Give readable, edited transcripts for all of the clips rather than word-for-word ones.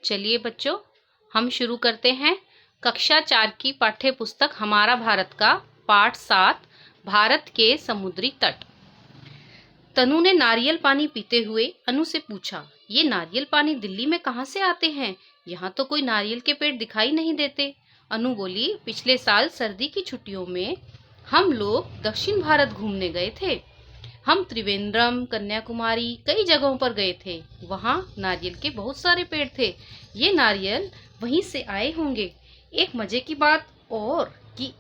चलिए बच्चों, हम शुरू करते हैं कक्षा 4 की पाठ्य पुस्तक हमारा भारत का पाठ 7 भारत के समुद्री तट। तनु ने नारियल पानी पीते हुए अनु से पूछा, ये नारियल पानी दिल्ली में कहाँ से आते हैं? यहाँ तो कोई नारियल के पेड़ दिखाई नहीं देते। अनु बोली, पिछले साल सर्दी की छुट्टियों में हम लोग दक्षिण भारत घूमने गए थे। हम त्रिवेंद्रम, कन्याकुमारी कई जगहों पर गए थे। वहाँ नारियल के बहुत सारे पेड़ थे। ये नारियल वहीं से आए होंगे। एक मजे की बात और कि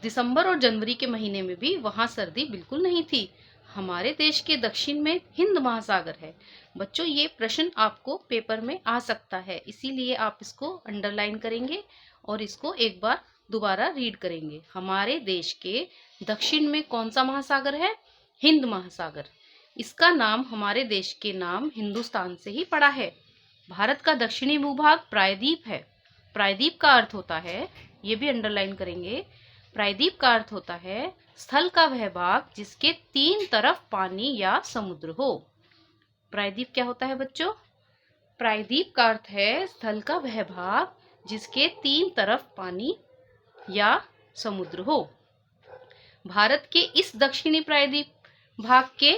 दिसंबर और जनवरी के महीने में भी वहाँ सर्दी बिल्कुल नहीं थी। हमारे देश के दक्षिण में हिंद महासागर है। बच्चों, ये प्रश्न आपको पेपर में आ सकता है, इसीलिए आप इसको अंडरलाइन करेंगे और इसको एक बार दोबारा रीड करेंगे। हमारे देश के दक्षिण में कौन सा महासागर है? हिंद महासागर। इसका नाम हमारे देश के नाम हिंदुस्तान से ही पड़ा है। भारत का दक्षिणी भूभाग प्रायद्वीप है। प्रायद्वीप का अर्थ होता है, ये भी अंडरलाइन करेंगे, प्रायद्वीप का अर्थ होता है स्थल का वह भाग जिसके 3 तरफ पानी या समुद्र हो। प्रायद्वीप क्या होता है बच्चों? प्रायद्वीप का अर्थ है स्थल का वह भाग जिसके 3 तरफ पानी या समुद्र हो। भारत के इस दक्षिणी प्रायद्वीप भाग के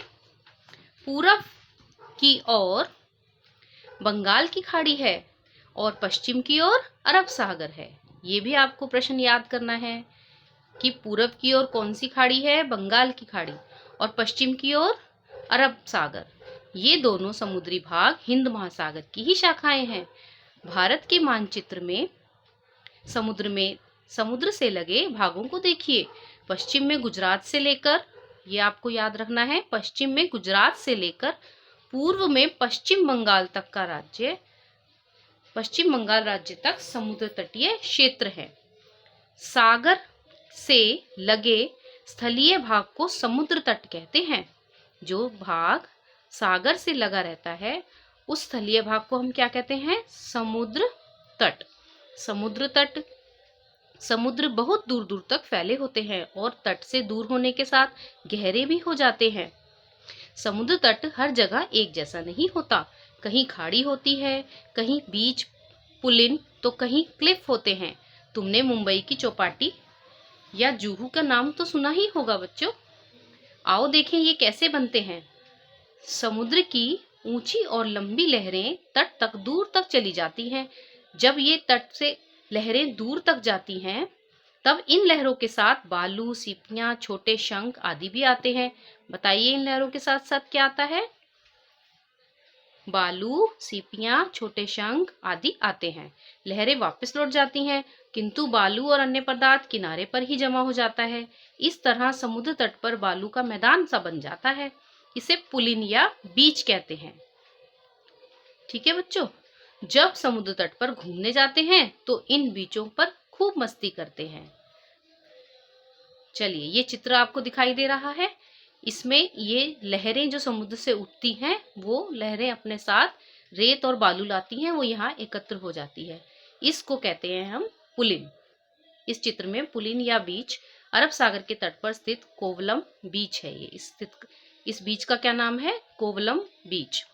पूरब की ओर बंगाल की खाड़ी है और पश्चिम की ओर अरब सागर है। ये भी आपको प्रश्न याद करना है कि पूरब की ओर कौन सी खाड़ी है? बंगाल की खाड़ी। और पश्चिम की ओर अरब सागर। ये दोनों समुद्री भाग हिंद महासागर की ही शाखाएं हैं। भारत के मानचित्र में समुद्र से लगे भागों को देखिए। पश्चिम में गुजरात से लेकर, ये आपको याद रखना है, पश्चिम में गुजरात से लेकर पूर्व में पश्चिम बंगाल राज्य तक समुद्र तटीय क्षेत्र है। सागर से लगे स्थलीय भाग को समुद्र तट कहते हैं। जो भाग सागर से लगा रहता है उस स्थलीय भाग को हम क्या कहते हैं? समुद्र तट। समुद्र बहुत दूर दूर तक फैले होते हैं और तट से दूर होने के साथ गहरे भी हो जाते हैं। समुद्र तट हर जगह एक जैसा नहीं होता। कहीं खाड़ी होती है, कहीं बीच पुलिन, तो कहीं क्लिफ होते हैं। तुमने मुंबई की चौपाटी या जुहू का नाम तो सुना ही होगा बच्चों। आओ देखें ये कैसे बनते हैं। समुद्र की ऊंची और लंबी लहरें तट तक दूर तक चली जाती हैं। जब ये तट से लहरें दूर तक जाती हैं तब इन लहरों के साथ बालू, सीपियां, छोटे शंख आदि भी आते हैं। बताइए इन लहरों के साथ साथ क्या आता है? बालू, सीपियां, छोटे शंख आदि आते हैं। लहरें वापस लौट जाती हैं, किंतु बालू और अन्य पदार्थ किनारे पर ही जमा हो जाता है। इस तरह समुद्र तट पर बालू का मैदान सा बन जाता है। इसे पुलिन या बीच कहते हैं। ठीक है बच्चों, जब समुद्र तट पर घूमने जाते हैं तो इन बीचों पर खूब मस्ती करते हैं। चलिए, ये चित्र आपको दिखाई दे रहा है। इसमें ये लहरें जो समुद्र से उठती हैं वो लहरें अपने साथ रेत और बालू लाती हैं, वो यहाँ एकत्र हो जाती है। इसको कहते हैं हम पुलिन। इस चित्र में पुलिन या बीच अरब सागर के तट पर स्थित कोवलम बीच है। इस बीच का क्या नाम है? कोवलम बीच।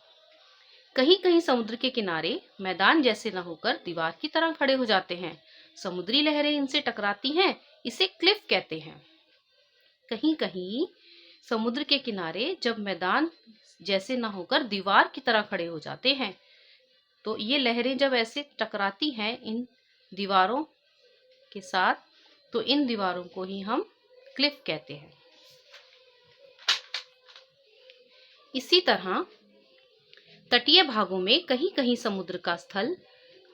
कहीं कहीं समुद्र के किनारे मैदान जैसे न होकर दीवार की तरह खड़े हो जाते हैं। समुद्री लहरें इनसे टकराती हैं, इसे क्लिफ कहते हैं। कहीं कहीं समुद्र के किनारे जब मैदान जैसे ना होकर दीवार की तरह खड़े हो जाते हैं तो ये लहरें जब ऐसे टकराती हैं इन दीवारों के साथ, तो इन दीवारों को ही हम क्लिफ कहते हैं। इसी तरह तटीय भागों में कहीं कहीं समुद्र का स्थल,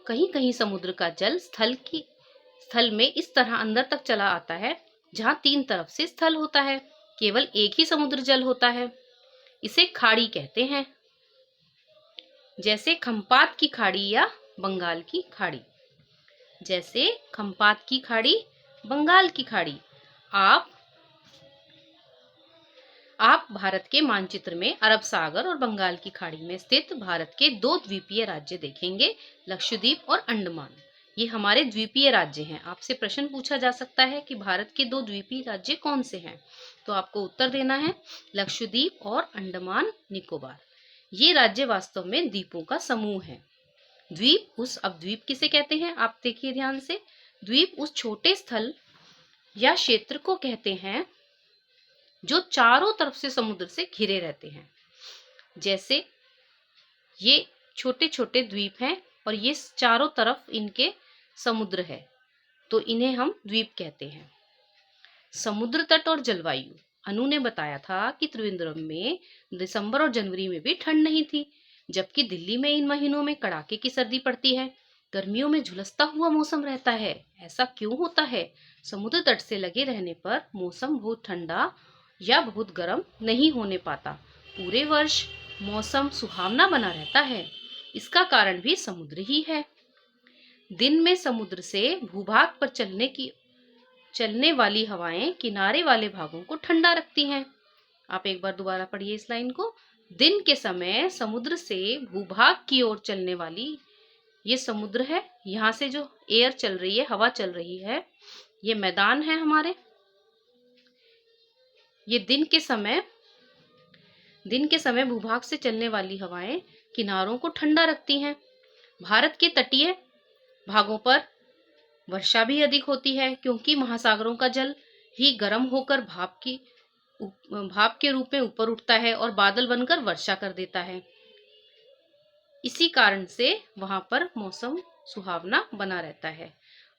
कहीं कहीं समुद्र का जल स्थल में इस तरह अंदर तक चला आता है जहां 3 तरफ से स्थल होता है, केवल एक ही समुद्र जल होता है। इसे खाड़ी कहते हैं, जैसे खंपात की खाड़ी या बंगाल की खाड़ी। जैसे खंपात की खाड़ी, बंगाल की खाड़ी। आप भारत के मानचित्र में अरब सागर और बंगाल की खाड़ी में स्थित भारत के 2 द्वीपीय राज्य देखेंगे, लक्षद्वीप और अंडमान। ये हमारे द्वीपीय राज्य हैं। आपसे प्रश्न पूछा जा सकता है कि भारत के 2 द्वीपीय राज्य कौन से हैं, तो आपको उत्तर देना है लक्षद्वीप और अंडमान निकोबार। ये राज्य वास्तव में द्वीपों का समूह है। अब द्वीप किसे कहते हैं आप देखिए ध्यान से। द्वीप उस छोटे स्थल या क्षेत्र को कहते हैं जो चारों तरफ से समुद्र से घिरे रहते हैं। जैसे ये छोटे छोटे द्वीप हैं और ये चारों तरफ इनके समुद्र है, तो इन्हें हम द्वीप कहते हैं। समुद्र तट और जलवायु। अनु ने बताया था कि त्रिवेंद्रम में दिसंबर और जनवरी में भी ठंड नहीं थी, जबकि दिल्ली में इन महीनों में कड़ाके की सर्दी पड़ती है। गर्मियों में झुलसता हुआ मौसम रहता है। ऐसा क्यों होता है? समुद्र तट से लगे रहने पर मौसम बहुत ठंडा या बहुत गर्म नहीं होने पाता। पूरे वर्ष मौसम सुहावना बना रहता है। इसका कारण भी समुद्र ही है। दिन में समुद्र से भूभाग पर चलने वाली हवाएं किनारे वाले भागों को ठंडा रखती हैं। आप एक बार दोबारा पढ़िए इस लाइन को। दिन के समय समुद्र से भूभाग की ओर चलने वाली, ये समुद्र है, यहाँ से जो एयर चल रही है, हवा चल रही है, ये मैदान है हमारे। ये दिन के समय भूभाग से चलने वाली हवाएं किनारों को ठंडा रखती हैं। भारत के तटीय भागों पर वर्षा भी अधिक होती है, क्योंकि महासागरों का जल ही गर्म होकर भाप के रूप में ऊपर उठता है और बादल बनकर वर्षा कर देता है। इसी कारण से वहां पर मौसम सुहावना बना रहता है।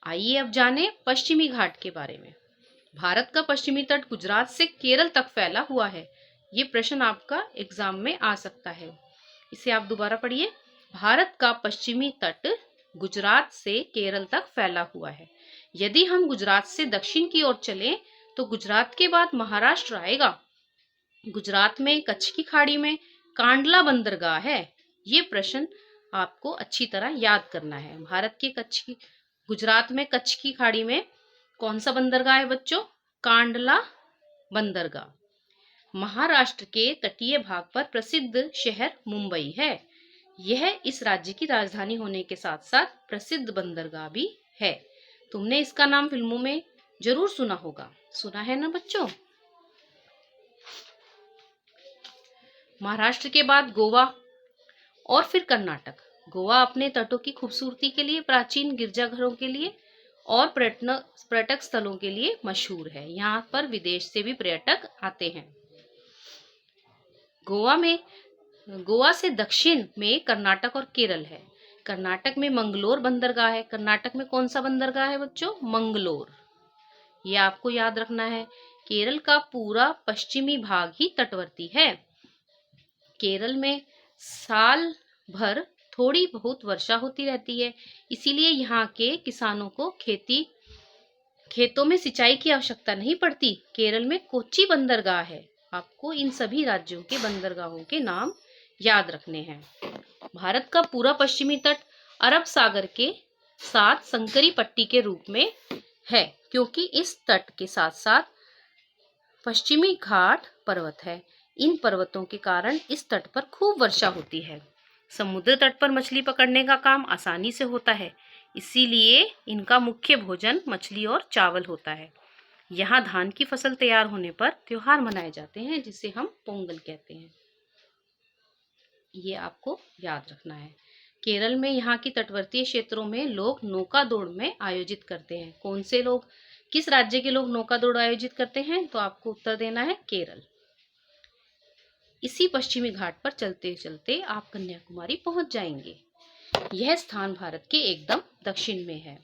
आइए अब जानें पश्चिमी घाट के बारे में। भारत का पश्चिमी तट गुजरात से केरल तक फैला हुआ है। ये प्रश्न आपका एग्जाम में आ सकता है। इसे आप दोबारा पढ़िए। भारत का पश्चिमी तट गुजरात से केरल तक फैला हुआ है। यदि हम गुजरात से दक्षिण की ओर चलें तो गुजरात के बाद महाराष्ट्र आएगा। गुजरात में कच्छ की खाड़ी में कांडला बंदरगाह है। ये प्रश्न आपको अच्छी तरह याद करना है। गुजरात में कच्छ की खाड़ी में कौन सा बंदरगाह है बच्चों? कांडला बंदरगाह। महाराष्ट्र के तटीय भाग पर प्रसिद्ध शहर मुंबई है। यह इस राज्य की राजधानी होने के साथ साथ प्रसिद्ध बंदरगाह भी है। तुमने इसका नाम फिल्मों में जरूर सुना होगा। सुना है ना बच्चों? महाराष्ट्र के बाद गोवा और फिर कर्नाटक। गोवा अपने तटों की खूबसूरती के लिए, प्राचीन गिरजाघरों के लिए और पर्यटक स्थलों के लिए मशहूर है। यहाँ पर विदेश से भी पर्यटक आते हैं। गोवा से दक्षिण में कर्नाटक और केरल है। कर्नाटक में मंगलोर बंदरगाह है। कर्नाटक में कौन सा बंदरगाह है बच्चों? मंगलोर। ये आपको याद रखना है। केरल का पूरा पश्चिमी भाग ही तटवर्ती है। केरल में साल भर थोड़ी बहुत वर्षा होती रहती है, इसीलिए यहाँ के किसानों को खेतों में सिंचाई की आवश्यकता नहीं पड़ती। केरल में कोच्चि बंदरगाह है। आपको इन सभी राज्यों के बंदरगाहों के नाम याद रखने हैं। भारत का पूरा पश्चिमी तट अरब सागर के साथ संकरी पट्टी के रूप में है, क्योंकि इस तट के साथ साथ पश्चिमी घाट पर्वत है। इन पर्वतों के कारण इस तट पर खूब वर्षा होती है। समुद्र तट पर मछली पकड़ने का काम आसानी से होता है, इसीलिए इनका मुख्य भोजन मछली और चावल होता है। यहाँ धान की फसल तैयार होने पर त्योहार मनाए जाते हैं, जिसे हम पोंगल कहते हैं। ये आपको याद रखना है। केरल में यहाँ की तटवर्तीय क्षेत्रों में लोग नौका दौड़ में आयोजित करते हैं। कौन से लोग, किस राज्य के लोग नौका दौड़ आयोजित करते हैं? तो आपको उत्तर देना है केरल। इसी पश्चिमी घाट पर चलते चलते आप कन्याकुमारी पहुंच जाएंगे। यह स्थान भारत के एकदम दक्षिण में है।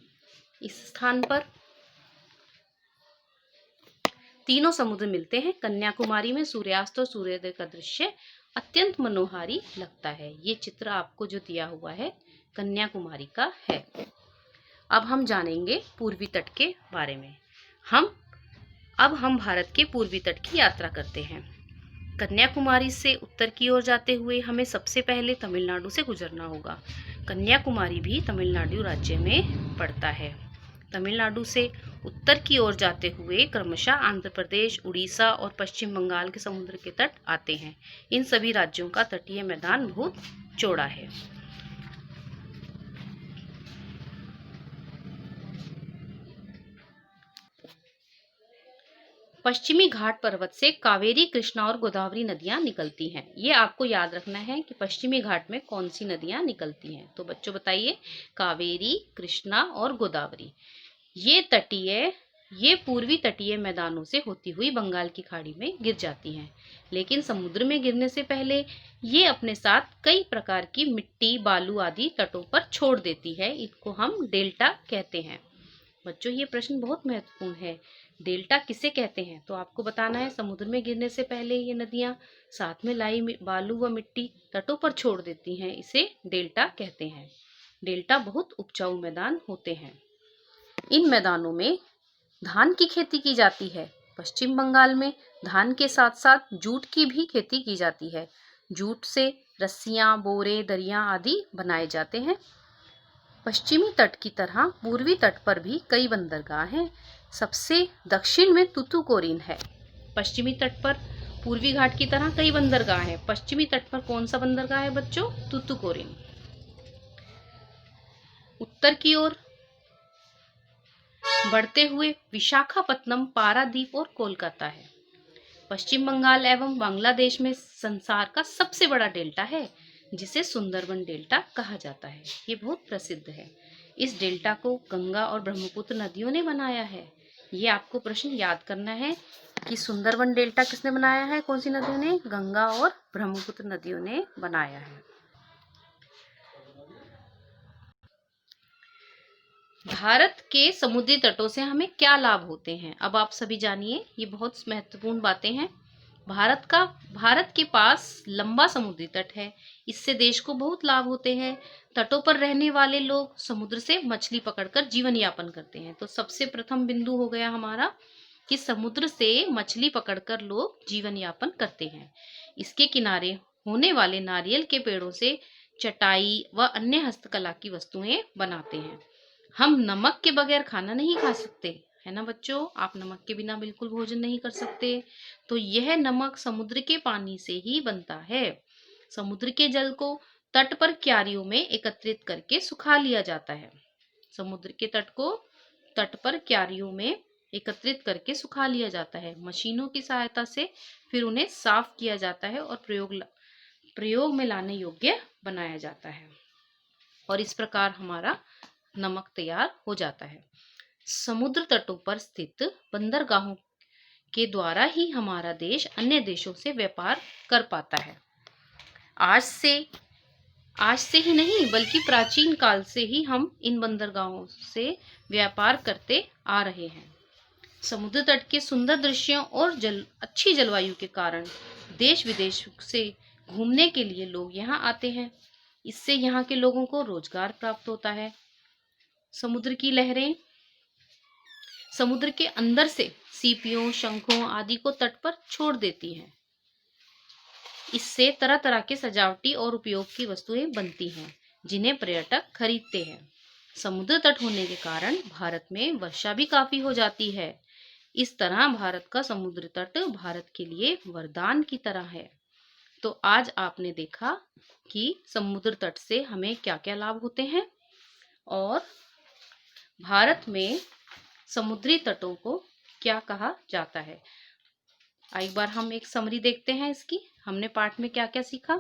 इस स्थान पर तीनों समुद्र मिलते हैं। कन्याकुमारी में सूर्यास्त और सूर्योदय का दृश्य अत्यंत मनोहारी लगता है। ये चित्र आपको जो दिया हुआ है कन्याकुमारी का है। अब हम जानेंगे पूर्वी तट के बारे में। अब हम भारत के पूर्वी तट की यात्रा करते हैं। कन्याकुमारी से उत्तर की ओर जाते हुए हमें सबसे पहले तमिलनाडु से गुजरना होगा। कन्याकुमारी भी तमिलनाडु राज्य में पड़ता है। तमिलनाडु से उत्तर की ओर जाते हुए क्रमशः आंध्र प्रदेश, उड़ीसा और पश्चिम बंगाल के समुद्र के तट आते हैं। इन सभी राज्यों का तटीय मैदान बहुत चौड़ा है। पश्चिमी घाट पर्वत से कावेरी, कृष्णा और गोदावरी नदियां निकलती हैं। ये आपको याद रखना है कि पश्चिमी घाट में कौन सी नदियां निकलती हैं। तो बच्चों बताइए, कावेरी, कृष्णा और गोदावरी। ये पूर्वी तटीय मैदानों से होती हुई बंगाल की खाड़ी में गिर जाती हैं, लेकिन समुद्र में गिरने से पहले ये अपने साथ कई प्रकार की मिट्टी, बालू आदि तटों पर छोड़ देती है। इनको हम डेल्टा कहते हैं। बच्चों, ये प्रश्न बहुत महत्वपूर्ण है। डेल्टा किसे कहते हैं? तो आपको बताना है, समुद्र में गिरने से पहले ये नदियां साथ में लाई बालू व मिट्टी तटों पर छोड़ देती हैं, इसे डेल्टा कहते हैं। डेल्टा बहुत उपजाऊ मैदान होते हैं। इन मैदानों में धान की खेती की जाती है। पश्चिम बंगाल में धान के साथ साथ जूट की भी खेती की जाती है। जूट से रस्सियां, बोरे, दरियां आदि बनाए जाते हैं। पश्चिमी तट की तरह पूर्वी तट पर भी कई बंदरगाह हैं। सबसे दक्षिण में तुतुकोरिन है। पश्चिमी तट पर पूर्वी घाट की तरह कई बंदरगाह हैं। पश्चिमी तट पर कौन सा बंदरगाह है बच्चों? तुतुकोरिन। उत्तर की ओर बढ़ते हुए विशाखापत्तनम, पारादीप और कोलकाता है। पश्चिम बंगाल एवं बांग्लादेश में संसार का सबसे बड़ा डेल्टा है, जिसे सुंदरबन डेल्टा कहा जाता है। ये बहुत प्रसिद्ध है। इस डेल्टा को गंगा और ब्रह्मपुत्र नदियों ने बनाया है। ये आपको प्रश्न याद करना है कि सुंदरबन डेल्टा किसने बनाया है? कौन सी नदियों ने? गंगा और ब्रह्मपुत्र नदियों ने बनाया है। भारत के समुद्री तटों से हमें क्या लाभ होते हैं? अब आप सभी जानिए, ये बहुत महत्वपूर्ण बातें हैं। भारत के पास लंबा समुद्री तट है। इससे देश को बहुत लाभ होते हैं। तटों पर रहने वाले लोग समुद्र से मछली पकड़कर जीवन यापन करते हैं। तो सबसे प्रथम बिंदु हो गया हमारा कि समुद्र से मछली पकड़कर लोग जीवन यापन करते हैं। इसके किनारे होने वाले नारियल के पेड़ों से चटाई व अन्य हस्तकला की वस्तुएं बनाते हैं। हम नमक के बगैर खाना नहीं खा सकते, है ना बच्चों? आप नमक के बिना बिल्कुल भोजन नहीं कर सकते। तो यह नमक समुद्र के पानी से ही बनता है। समुद्र के जल को तट पर क्यारियों में एकत्रित करके सुखा लिया जाता है। समुद्र के तट पर क्यारियों में एकत्रित करके सुखा लिया जाता है। मशीनों की सहायता से फिर उन्हें साफ किया जाता है और प्रयोग में लाने योग्य बनाया जाता है। और इस प्रकार हमारा नमक तैयार हो जाता है। समुद्र तटों पर स्थित बंदरगाहों के द्वारा ही हमारा देश अन्य देशों से व्यापार कर पाता है। आज से ही नहीं, बल्कि प्राचीन काल से ही हम इन बंदरगाहों से व्यापार करते आ रहे हैं। समुद्र तट के सुंदर दृश्यों और अच्छी जलवायु के कारण देश विदेश से घूमने के लिए लोग यहाँ आते हैं। इससे यहाँ के लोगों को रोजगार प्राप्त होता है। समुद्र की लहरें समुद्र के अंदर से सीपियों, शंखों आदि को तट पर छोड़ देती हैं। इससे तरह तरह के सजावटी और उपयोग की वस्तुएं बनती हैं, जिन्हें पर्यटक खरीदते हैं। समुद्र तट होने के कारण भारत में वर्षा भी काफी हो जाती है। इस तरह भारत का समुद्र तट भारत के लिए वरदान की तरह है। तो आज आपने देखा कि समुद्र तट से हमें क्या क्या लाभ होते हैं और भारत में समुद्री तटों को क्या कहा जाता है। एक बार हम एक समरी देखते हैं इसकी। हमने पाठ में क्या क्या सीखा?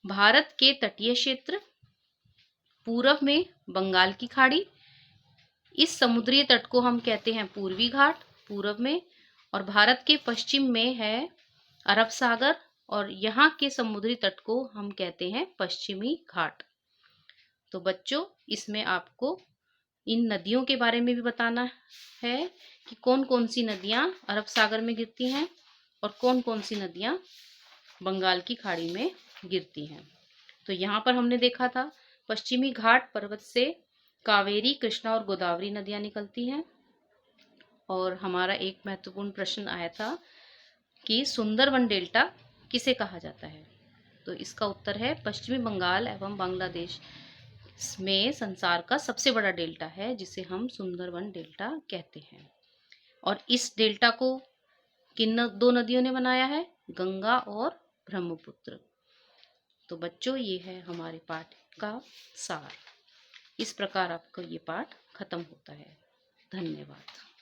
भारत के तटीय क्षेत्र, पूरब में बंगाल की खाड़ी, इस समुद्री तट को हम कहते हैं पूर्वी घाट पूरब में, और भारत के पश्चिम में है अरब सागर, और यहाँ के समुद्री तट को हम कहते हैं पश्चिमी घाट। तो बच्चों, इसमें आपको इन नदियों के बारे में भी बताना है कि कौन कौन सी नदियां अरब सागर में गिरती हैं और कौन कौन सी नदियां बंगाल की खाड़ी में गिरती हैं। तो यहाँ पर हमने देखा था पश्चिमी घाट पर्वत से कावेरी, कृष्णा और गोदावरी नदियां निकलती हैं। और हमारा एक महत्वपूर्ण प्रश्न आया था कि सुंदरबन डेल्टा किसे कहा जाता है? तो इसका उत्तर है पश्चिमी बंगाल एवं बांग्लादेश में संसार का सबसे बड़ा डेल्टा है, जिसे हम सुंदरबन डेल्टा कहते हैं। और इस डेल्टा को किन दो नदियों ने बनाया है? गंगा और ब्रह्मपुत्र। तो बच्चों, ये है हमारे पाठ का सार। इस प्रकार आपका ये पाठ खत्म होता है। धन्यवाद।